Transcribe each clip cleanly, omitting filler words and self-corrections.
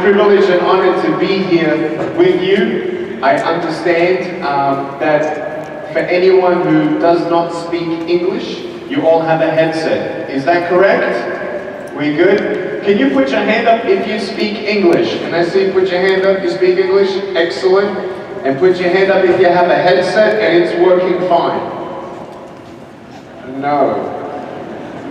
privileged and honored to be here with you. I understand that for anyone who does not speak English, you all have a headset. Is that correct? We good? Can you put your hand up if you speak English? Can I see you put your hand up if you speak English? Excellent. And put your hand up if you have a headset and it's working fine. No.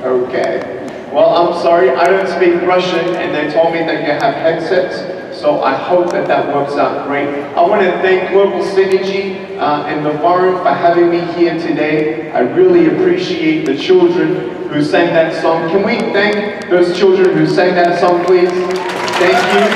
Okay. Well, I'm sorry, I don't speak Russian, and they told me that you have headsets, so I hope that that works out great. I want to thank Global Synergy and the Forum for having me here today. I really appreciate the children who sang that song. Can we thank those children who sang that song, please? Thank you.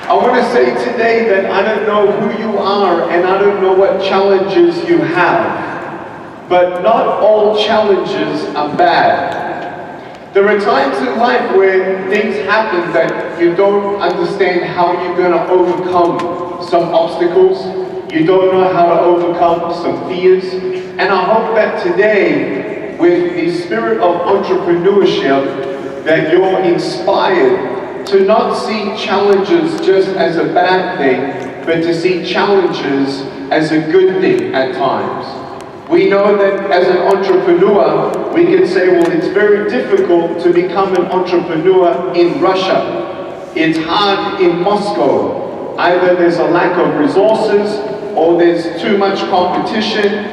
I want to say today that I don't know who you are and I don't know what challenges you have, but not all challenges are bad. There are times in life where things happen that you don't understand how you're going to overcome some obstacles. You don't know how to overcome some fears. And I hope that today, with the spirit of entrepreneurship, that you're inspired to not see challenges just as a bad thing, but to see challenges as a good thing at times. We know that as an entrepreneur, we can say, well, it's very difficult to become an entrepreneur in Russia. It's hard in Moscow. Either there's a lack of resources, or there's too much competition,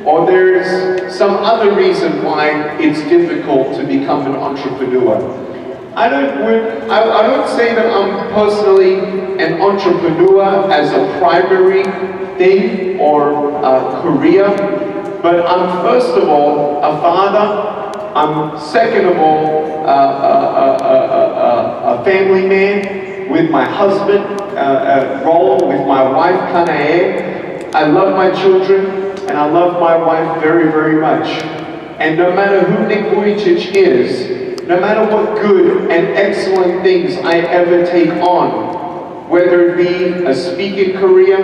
or there's some other reason why it's difficult to become an entrepreneur. I don't say that I'm personally an entrepreneur as a primary thing or career, but I'm first of all a father, I'm second of all a family man with my husband, role with my wife Kanae. I love my children and I love my wife very, very much. And no matter who Nik Vujicic is, no matter what good and excellent things I ever take on, whether it be a speaking career,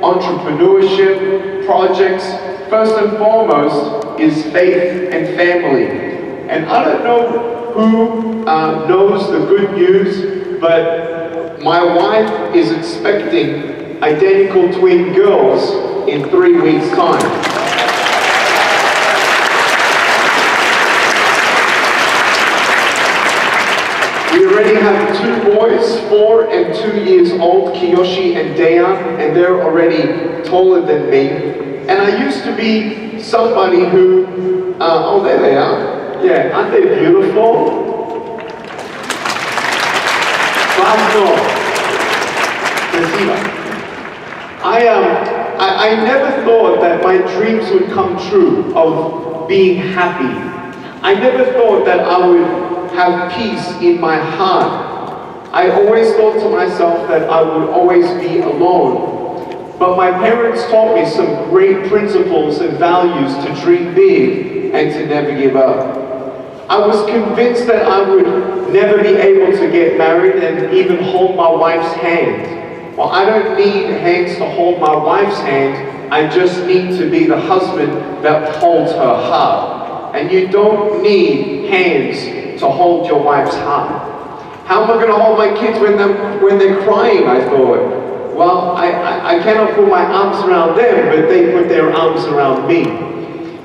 entrepreneurship, projects, first and foremost is faith and family. And I don't know who knows the good news, but my wife is expecting identical twin girls in 3 weeks' time. We already have 2 boys, 4 and 2 years old, Kiyoshi and Dayan, and they're already taller than me. And I used to be somebody who, oh, there they are. Yeah, aren't they beautiful? I never thought that my dreams would come true of being happy. I never thought that I would have peace in my heart. I always thought to myself that I would always be alone. But my parents taught me some great principles and values to dream big and to never give up. I was convinced that I would never be able to get married and even hold my wife's hand. Well, I don't need hands to hold my wife's hand. I just need to be the husband that holds her heart. And you don't need hands to hold your wife's heart. How am I going to hold my kids when they're crying, I thought. Well, I cannot put my arms around them, but they put their arms around me.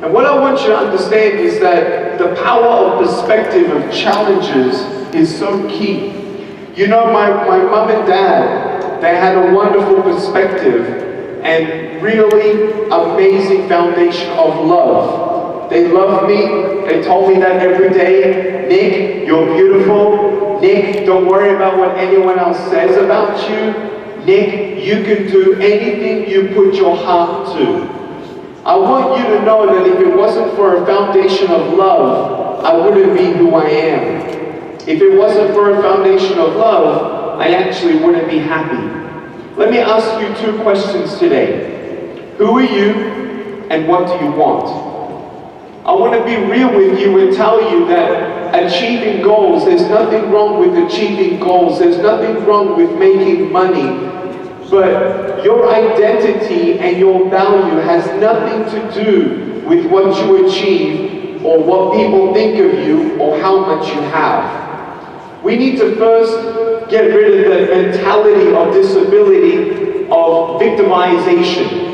And what I want you to understand is that the power of perspective of challenges is so key. You know, my mom and dad, they had a wonderful perspective and really amazing foundation of love. They loved me. They told me that every day. Nick, you're beautiful. Nick, don't worry about what anyone else says about you. Nick, you can do anything you put your heart to. I want you to know that if it wasn't for a foundation of love, I wouldn't be who I am. If it wasn't for a foundation of love, I actually wouldn't be happy. Let me ask you 2 questions today. Who are you and what do you want? I want to be real with you and tell you that achieving goals, there's nothing wrong with achieving goals. There's nothing wrong with making money. But your identity and your value has nothing to do with what you achieve, or what people think of you or how much you have. We need to first get rid of the mentality of disability, of victimization.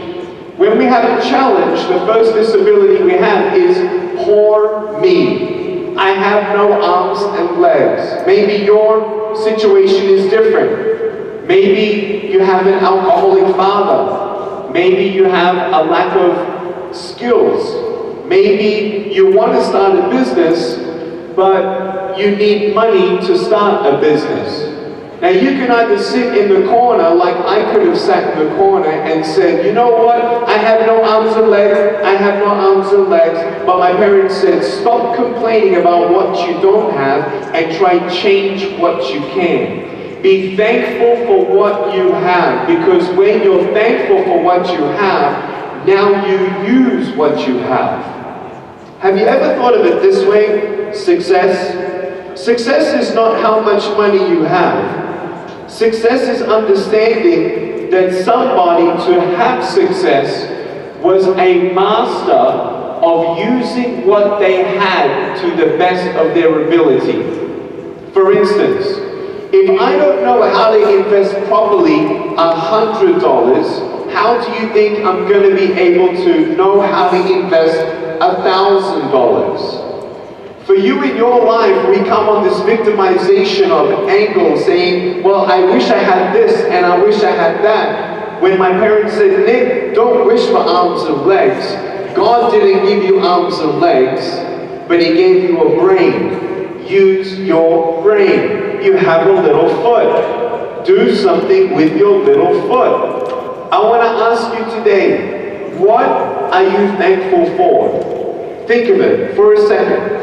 When we have a challenge, the first disability we have is poor me. I have no arms and legs. Maybe your situation is different. Maybe you have an alcoholic father. Maybe you have a lack of skills. Maybe you want to start a business, but you need money to start a business. Now you can either sit in the corner like I could have sat in the corner and said, you know what, I have no arms and legs, I have no arms and legs, but my parents said, stop complaining about what you don't have and try to change what you can. Be thankful for what you have, because when you're thankful for what you have, now you use what you have. Have you ever thought of it this way? Success? Success is not how much money you have. Success is understanding that somebody to have success was a master of using what they had to the best of their ability. For instance, if I don't know how to invest properly $100, how do you think I'm going to be able to know how to invest $1,000? For you in your life, we come on this victimization of angle saying, well, I wish I had this and I wish I had that. When my parents said, Nick, don't wish for arms and legs. God didn't give you arms and legs, but He gave you a brain. Use your brain. You have a little foot. Do something with your little foot. I want to ask you today, what are you thankful for? Think of it for a second.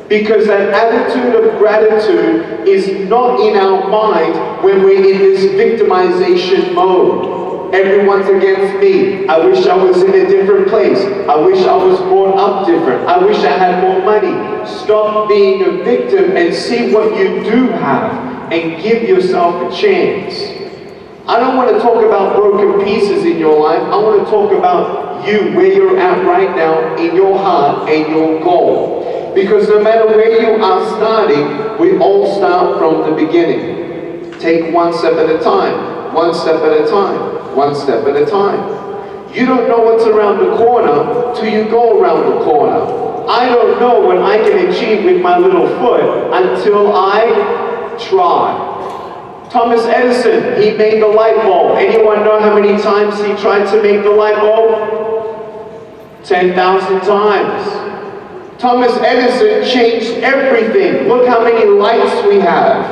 Because that attitude of gratitude is not in our mind when we're in this victimization mode. Everyone's against me. I wish I was in a different place. I wish I was brought up different. I wish I had more money. Stop being a victim and see what you do have and give yourself a chance. I don't want to talk about broken pieces in your life. I want to talk about you, where you're at right now in your heart and your goal. Because no matter where you are starting, we all start from the beginning. Take one step at a time, one step at a time, one step at a time. You don't know what's around the corner till you go around the corner. I don't know what I can achieve with my little foot until I try. Thomas Edison, he made the light bulb. Anyone know how many times he tried to make the light bulb? 10,000 times. Thomas Edison changed everything. Look how many lights we have.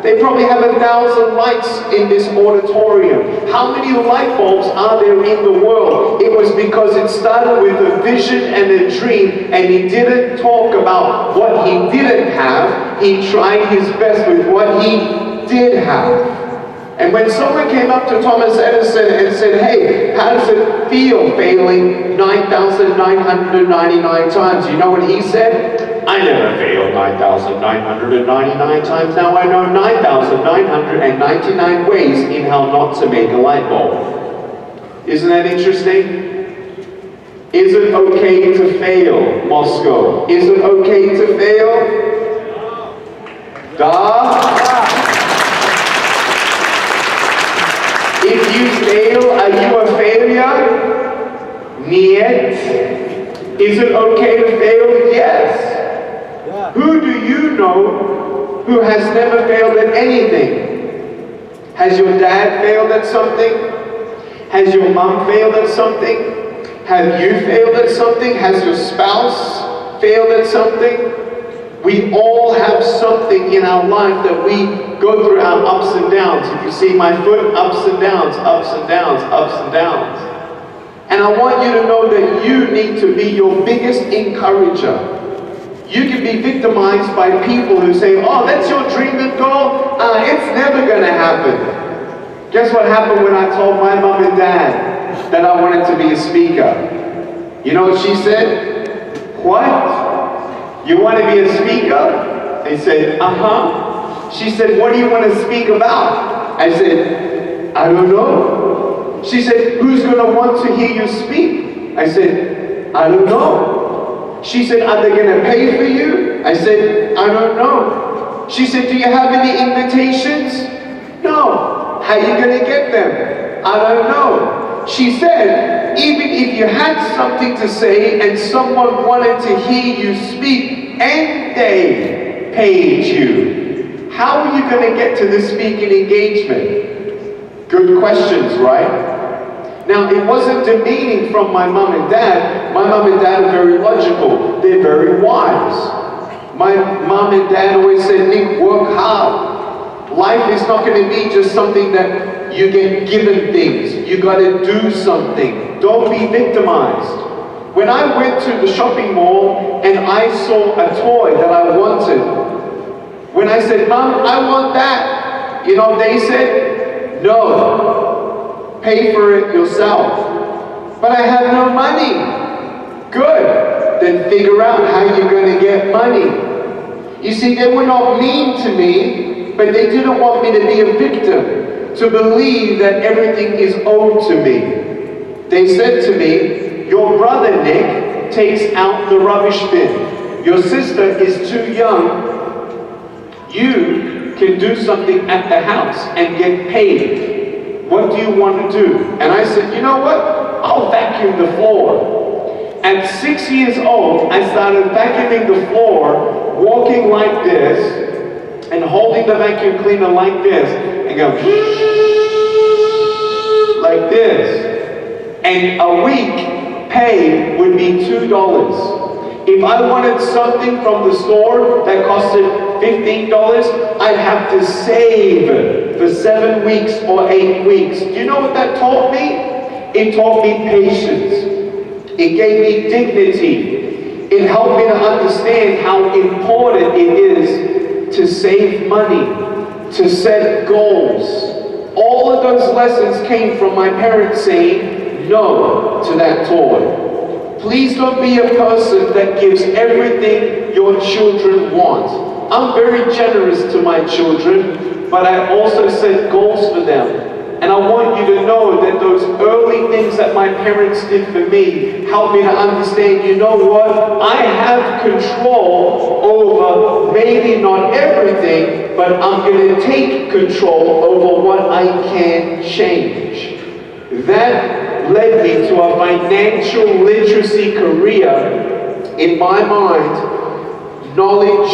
They probably have 1,000 lights in this auditorium. How many light bulbs are there in the world? It was because it started with a vision and a dream, and he didn't talk about what he didn't have. He tried his best with what he did have. And when someone came up to Thomas Edison and said, hey, how does it feel failing 9,999 times? You know what he said? I never failed 9,999 times. Now I know 9,999 ways in how not to make a light bulb. Isn't that interesting? Is it okay to fail, Moscow? Is it okay to fail? Da? If you fail, are you a failure? Niet. Is it okay to fail? Yes. Yeah. Who do you know who has never failed at anything? Has your dad failed at something? Has your mom failed at something? Have you failed at something? Has your spouse failed at something? We all have something in our life that we go through our ups and downs. If you see my foot, ups and downs, ups and downs, ups and downs. And I want you to know that you need to be your biggest encourager. You can be victimized by people who say, oh, that's your dream and goal? It's never going to happen. Guess what happened when I told my mom and dad that I wanted to be a speaker? You know what she said? What? You want to be a speaker? They said, uh-huh. She said, what do you want to speak about? I said, I don't know. She said, who's going to want to hear you speak? I said, I don't know. She said, are they going to pay for you? I said, I don't know. She said, do you have any invitations? No. How are you going to get them? I don't know. She said, even if you had something to say and someone wanted to hear you speak and they paid you, how are you going to get to the speaking engagement? Good questions, right? Now, it wasn't demeaning from my mom and dad. My mom and dad are very logical. They're very wise. My mom and dad always said, Nick, work hard. Life is not going to be just something that you get given things. You got to do something. Don't be victimized. When I went to the shopping mall and I saw a toy that I wanted, when I said, Mom, I want that, you know, they said, no. Pay for it yourself. But I have no money. Good. Then figure out how you're going to get money. You see, they were not mean to me, but they didn't want me to be a victim, to believe that everything is owed to me. They said to me, your brother Nick takes out the rubbish bin. Your sister is too young. You can do something at the house and get paid. What do you want to do? And I said, you know what? I'll vacuum the floor. At 6 years old, I started vacuuming the floor, walking like this, and holding the vacuum cleaner like this, and go like this. And a week pay would be $2. If I wanted something from the store that costed $15, I'd have to save for 7 weeks or 8 weeks. Do you know what that taught me? It taught me patience. It gave me dignity. It helped me to understand how important it is to save money, to set goals. All of those lessons came from my parents saying no to that toy. Please don't be a person that gives everything your children want. I'm very generous to my children, but I also set goals for them. And I want you to know that those early things that my parents did for me helped me to understand, you know what? I have control over maybe not everything, but I'm going to take control over what I can change. That led me to a financial literacy career. In my mind, knowledge,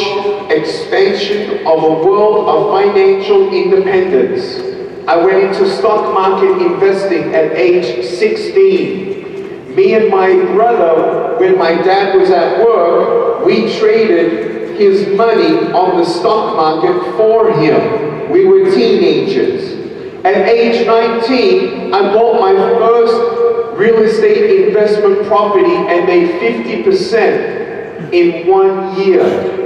expansion of a world of financial independence. I went into stock market investing at age 16. Me and my brother, when my dad was at work, we traded his money on the stock market for him. We were teenagers. At age 19, I bought my first real estate investment property and made 50% in 1 year.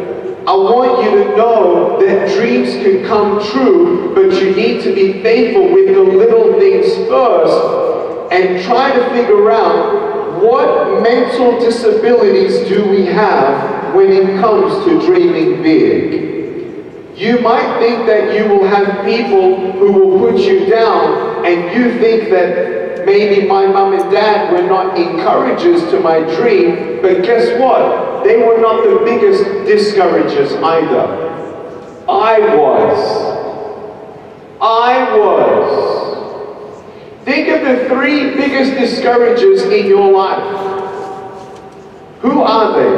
I want you to know that dreams can come true, but you need to be faithful with the little things first and try to figure out what mental disabilities do we have when it comes to dreaming big. You might think that you will have people who will put you down, and you think that maybe my mom and dad were not encouragers to my dream, but guess what? They were not the biggest discouragers either. I was. Think of the 3 biggest discouragers in your life. Who are they?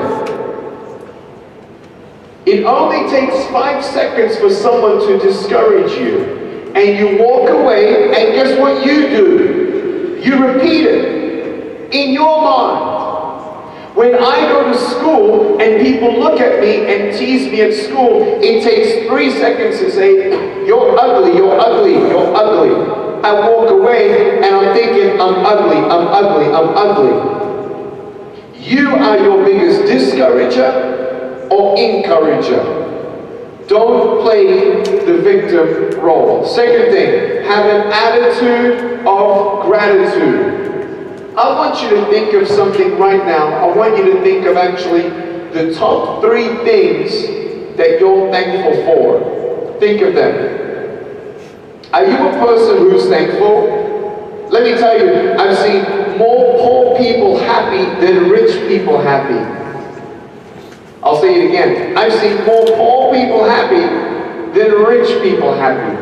It only takes 5 seconds for someone to discourage you. And you walk away, and guess what you do? You repeat it in your mind. When I go to school and people look at me and tease me at school, it takes 3 seconds to say, you're ugly, you're ugly, you're ugly. I walk away and I'm thinking, I'm ugly, I'm ugly, I'm ugly. You are your biggest discourager or encourager. Don't play the victim role. Second thing, have an attitude of gratitude. I want you to think of something right now. I want you to think of actually the top 3 things that you're thankful for. Think of them. Are you a person who's thankful? Let me tell you, I've seen more poor people happy than rich people happy. I'll say it again. I've seen more poor people happy than rich people happy.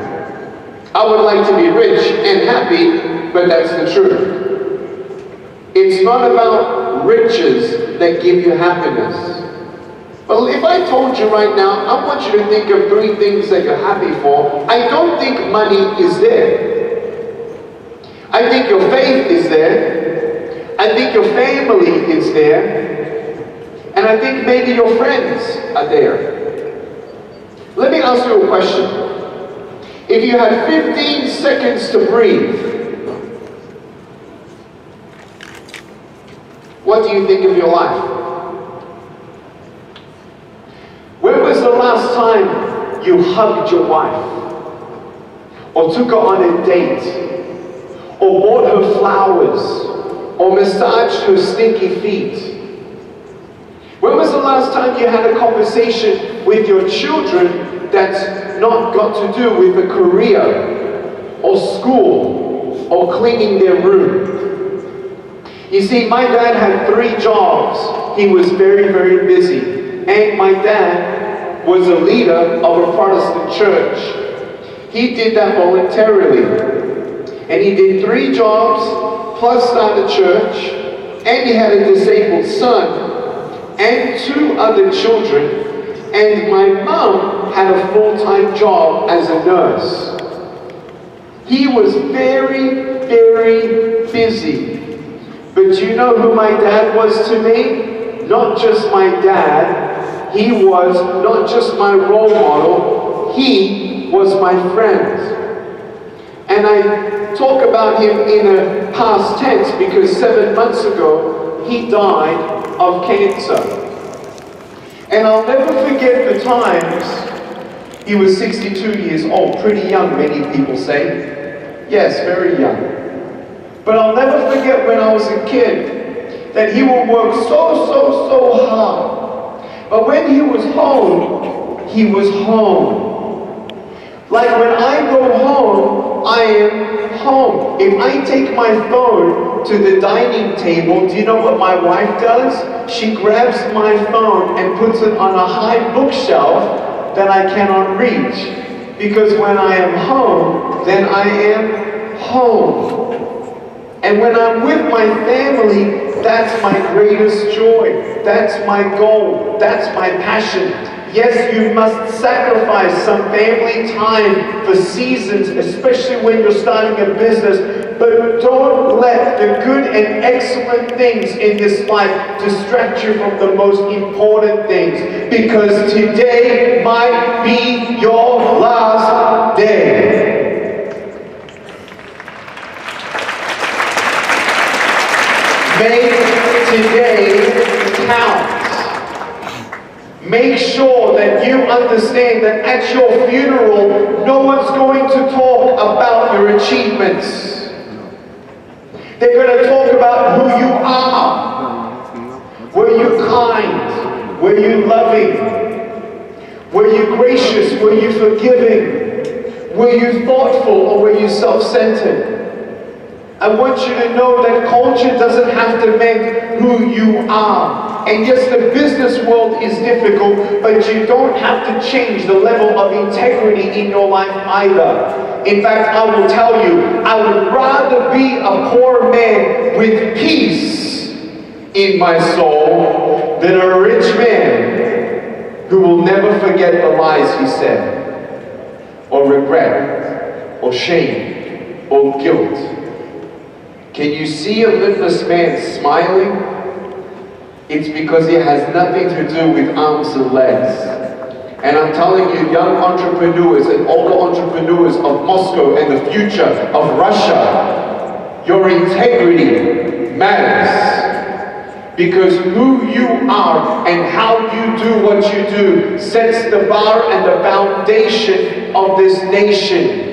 I would like to be rich and happy, but that's the truth. It's not about riches that give you happiness. But if I told you right now, I want you to think of 3 things that you're happy for, I don't think money is there. I think your faith is there. I think your family is there. And I think maybe your friends are there. Let me ask you a question. If you had 15 seconds to breathe, what do you think of your life? When was the last time you hugged your wife? Or took her on a date? Or bought her flowers? Or massaged her stinky feet? When was the last time you had a conversation with your children that's not got to do with a career, or school, or cleaning their room? You see, my dad had 3 jobs. He was very, very busy. And my dad was a leader of a Protestant church. He did that voluntarily. And he did 3 jobs, plus started a church, and he had a disabled son, and 2 other children, and my mom had a full-time job as a nurse. He was very, very busy. But you know who my dad was to me? Not just my dad. He was not just my role model, he was my friend. And I talk about him in a past tense because 7 months ago, he died of cancer. And I'll never forget the times, he was 62 years old, pretty young, many people say. Yes, very young. But I'll never forget when I was a kid, that he would work so hard. But when he was home, he was home. Like when I go home, I am home. If I take my phone to the dining table, do you know what my wife does? She grabs my phone and puts it on a high bookshelf that I cannot reach. Because when I am home, then I am home. And when I'm with my family, that's my greatest joy. That's my goal. That's my passion. Yes, you must sacrifice some family time for seasons, especially when you're starting a business. But don't let the good and excellent things in this life distract you from the most important things. Because today might be your last day. Make today count. Make sure that you understand that at your funeral, no one's going to talk about your achievements. They're going to talk about who you are. Were you kind? Were you loving? Were you gracious? Were you forgiving? Were you thoughtful, or were you self-centered? I want you to know that culture doesn't have to make who you are. And yes, the business world is difficult, but you don't have to change the level of integrity in your life either. In fact, I will tell you, I would rather be a poor man with peace in my soul than a rich man who will never forget the lies he said, or regret, or shame, or guilt. Can you see a littlest man smiling? It's because he has nothing to do with arms and legs. And I'm telling you, young entrepreneurs and older entrepreneurs of Moscow and the future of Russia, your integrity matters. Because who you are and how you do what you do sets the bar and the foundation of this nation.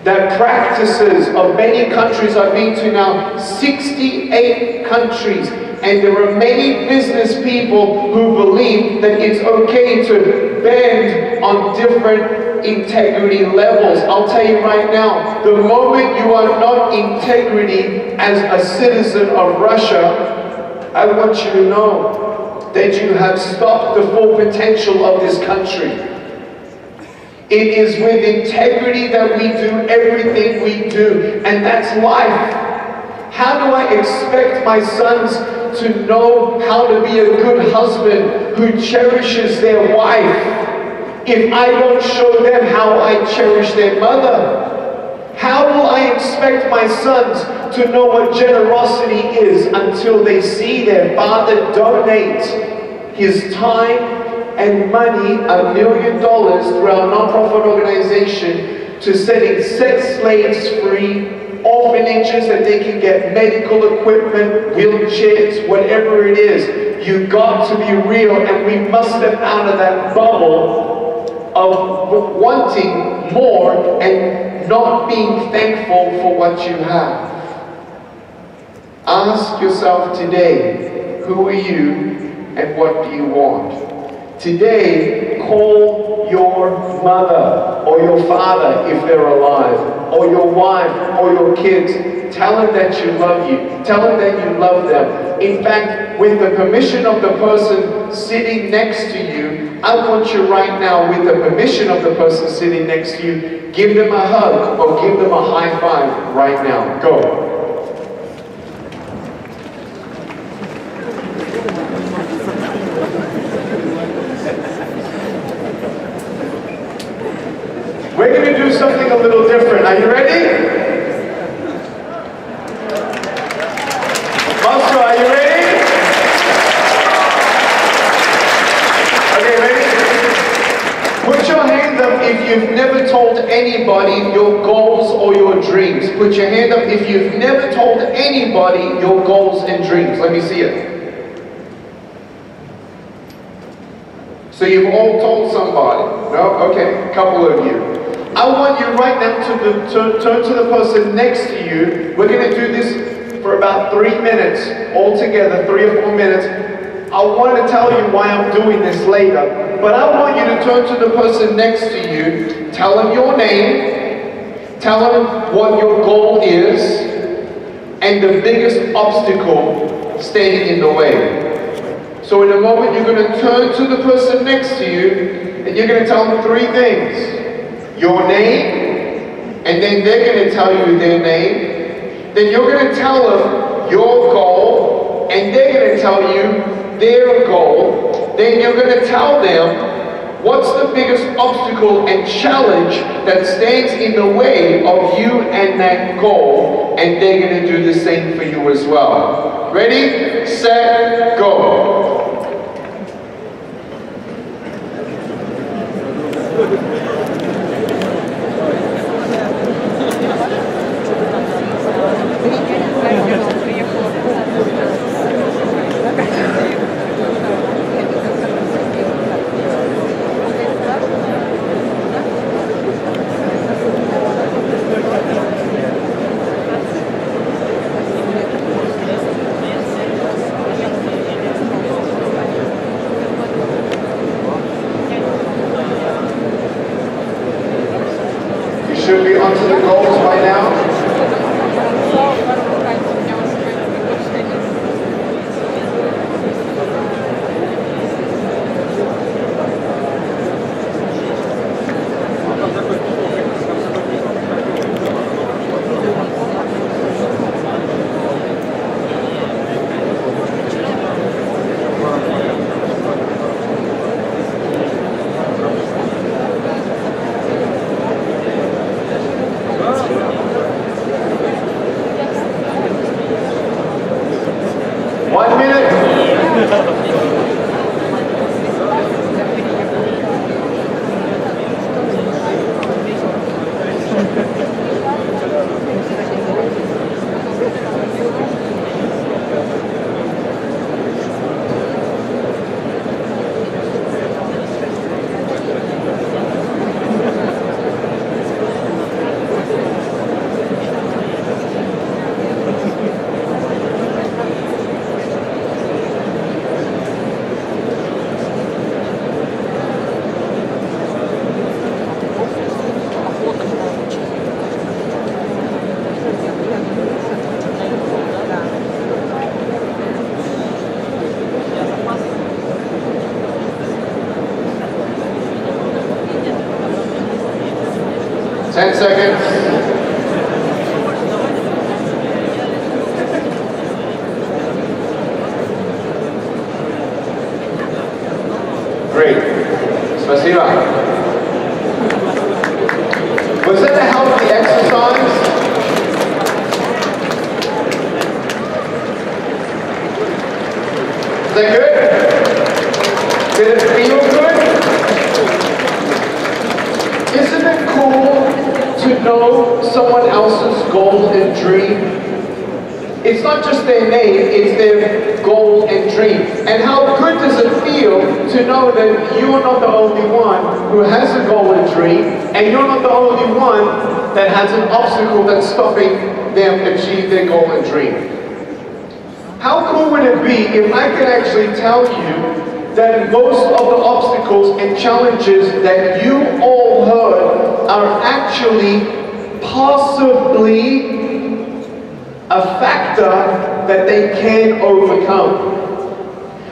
That practices of many countries, I've been to now 68 countries, and there are many business people who believe that it's okay to bend on different integrity levels. I'll tell you right now, the moment you are not integrity as a citizen of Russia, I want you to know that you have stopped the full potential of this country. It is with integrity that we do everything we do, and that's life. How do I expect my sons to know how to be a good husband who cherishes their wife if I don't show them how I cherish their mother? How will I expect my sons to know what generosity is until they see their father donate his time and money, $1 million, through our non-profit organization to setting sex slaves free, orphanages that they can get medical equipment, wheelchairs, whatever it is. You've got to be real, and we must step out of that bubble of wanting more and not being thankful for what you have. Ask yourself today, who are you and what do you want? Today, call your mother or your father if they're alive, or your wife or your kids. Tell them that you love you. Tell them that you love them. In fact, with the permission of the person sitting next to you, I want you right now, with the permission of the person sitting next to you, give them a hug or give them a high five right now. Go. We're going to do something a little different. Are you ready? Master, are you ready? Okay, ready? Put your hand up if you've never told anybody your goals or your dreams. Put your hand up if you've never told anybody your goals and dreams. Let me see it. So you've all told somebody? No? Okay, a couple of you. I want you right now to turn to the person next to you. We're going to do this for about 3 minutes, all together, 3 or 4 minutes. I want to tell you why I'm doing this later, but I want you to turn to the person next to you, tell them your name, tell them what your goal is, and the biggest obstacle standing in the way. So in a moment, you're going to turn to the person next to you, and you're going to tell them 3 things. Your name, and then they're going to tell you their name. Then you're going to tell them your goal, and they're going to tell you their goal. Then you're going to tell them what's the biggest obstacle and challenge that stands in the way of you and that goal, and they're going to do the same for you as well. Ready, set, go. Should be onto the goals by now. 10 seconds. Great. Spasiba. Was that a healthy exercise? Is that good? Did it feel good? Isn't it cool to know someone else's goal and dream? It's not just their name, it's their goal and dream. And how good does it feel to know that you're not the only one who has a goal and dream, and you're not the only one that has an obstacle that's stopping them achieve their goal and dream? How cool would it be if I could actually tell you that most of the obstacles and challenges that you all heard are actually possibly a factor that they can overcome.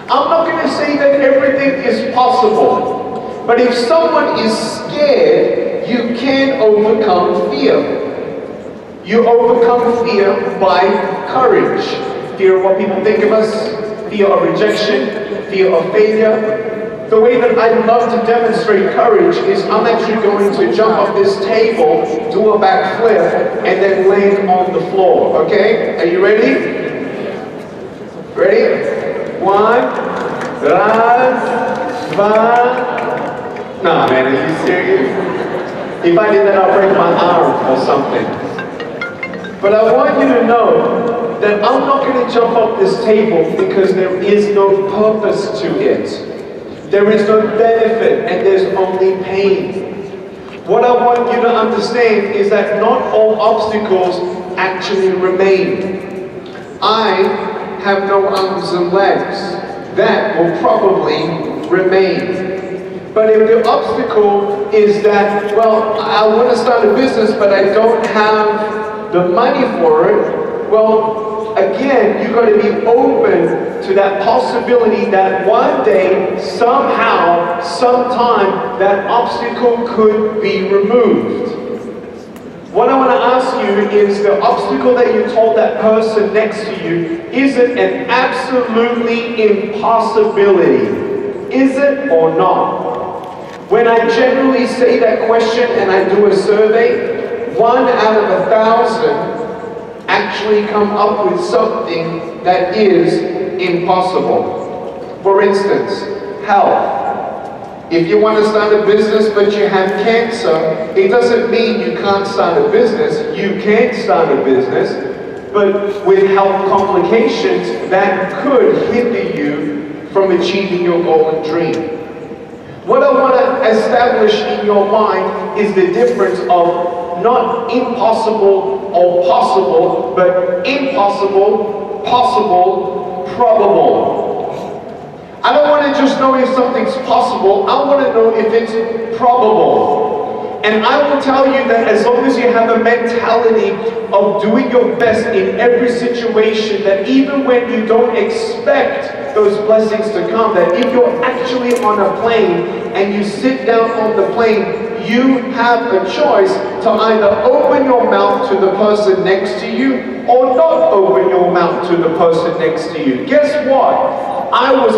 I'm not going to say that everything is possible, but if someone is scared, you can overcome fear. You overcome fear by courage. Fear of what people think of us, fear of rejection, fear of failure. The way that I love to demonstrate courage is I'm actually going to jump off this table, do a backflip, and then land on the floor, okay? Are you ready? Ready? 1, Nah, man, are you serious? If I did that, I'll break my arm or something. But I want you to know that I'm not going to jump off this table because there is no purpose to it. There is no benefit and there's only pain. What I want you to understand is that not all obstacles actually remain. I have no arms and legs. That will probably remain. But if the obstacle is that, well, I want to start a business but I don't have the money for it, well, again, you've got to be open to that possibility that one day, somehow, sometime, that obstacle could be removed. What I want to ask you is the obstacle that you told that person next to you, is it an absolutely impossibility? Is it or not? When I generally say that question and I do a survey, 1 out of 1,000 actually come up with something that is impossible. For instance, health. If you want to start a business but you have cancer, it doesn't mean you can't start a business. You can start a business, but with health complications, that could hinder you from achieving your goal and dream. What I want to establish in your mind is the difference of not impossible or possible, but impossible, possible, probable. I don't want to just know if something's possible, I want to know if it's probable. And I will tell you that as long as you have a mentality of doing your best in every situation, that even when you don't expect those blessings to come, that if you're actually on a plane and you sit down on the plane, you have a choice to either open your mouth to the person next to you or not open your mouth to the person next to you. Guess what? I was